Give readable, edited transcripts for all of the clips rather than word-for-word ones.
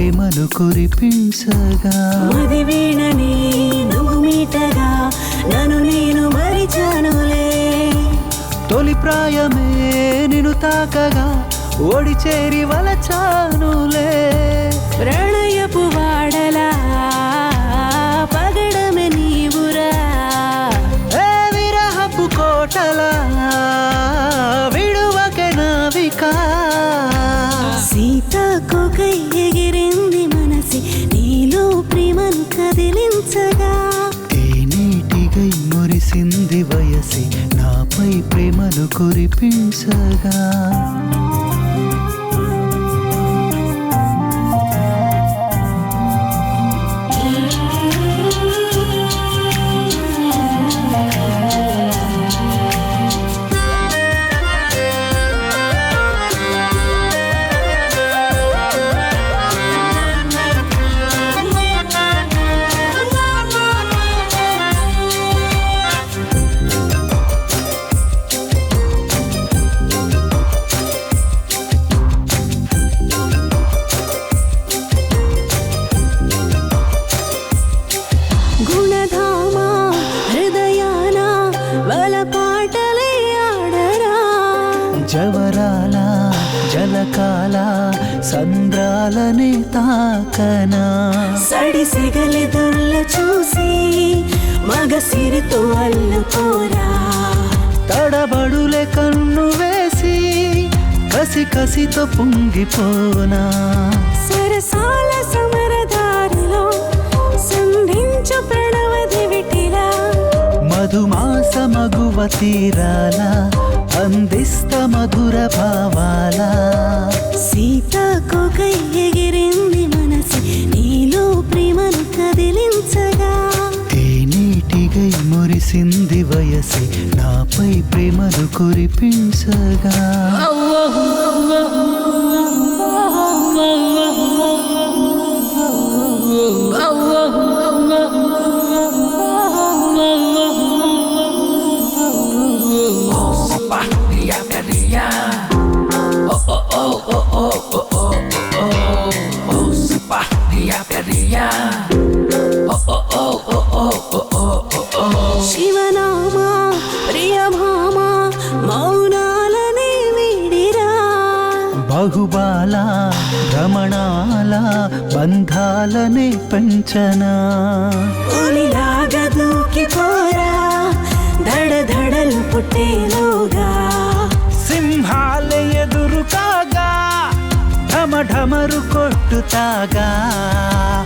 ప్రేమను కురిపించగా మది వీణని నువ్వు మీటగా నన్ను నేను మరిచానులే తొలి ప్రాయమే నిన్ను తాకగా ఓడి చేరి వలచానులే ప్రణయపు వాడలా పగడమే నీవురా ఏ విరహపు కోటలా విడువకే నావిక సీతాకోకై ఎగిరింది మనసి నీలో ప్రేమను కదిలించగా తేనీటిగై మురిసింది వయసి నాపై ప్రేమను కురిపించగా గుణధామా హృదయాన వలపాటలే ఆడరా జవరాల జలకాల సంద్రాలనే తాకనా సడిసిగలి దొల్ల చూసి మగసిరితో అల్లుకోరా తడబడులే కన్ను వేసి కసి కసితో పొంగిపోనా సరసాల సమరదారిలో సంధించు ప్రణవ దివిటిలా మధుమాస మగువ తీరాల అందిస్త మధుర భావాల సీతాకోకై ఎగిరింది మనసి నీలో ప్రేమను కదిలించగా తేనీటిగై మురిసింది వయసి నాపై ప్రేమను కురిపించగా శివనామా ప్రియభామా మౌనాలనే వీడిరా బహుబాల భ్రమణాల బంధాలనే పెంచనా ఉలిలాగా దూకిపోరా దడదడలు పుట్టేలోగా సింహాల ఎదురు కాగా ఢమఢమరు కొట్టుతాగా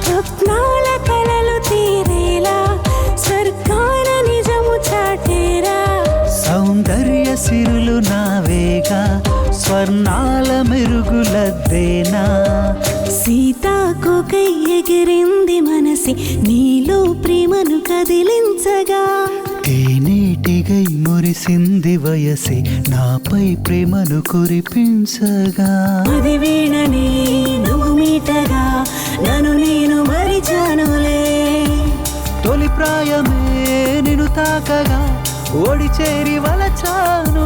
స్వప్నాల కలలు తీరేలా స్వర్గాల నిజము చాటేరా సౌందర్య సిరులు నావేగా స్వర్ణాల మెరుగులద్దేనా సీతాకోకై ఎగిరింది మనసి నీలో ప్రేమను కదిలించగా తేనీటిగై మురిసింది వయసి నాపై ప్రేమను కురిపించగా మది వీణని నువ్వు మీటగా నన్ను నేను మరిచానులే తొలి ప్రాయమే నిన్ను తాకగా ఓడి చేరి వలచాను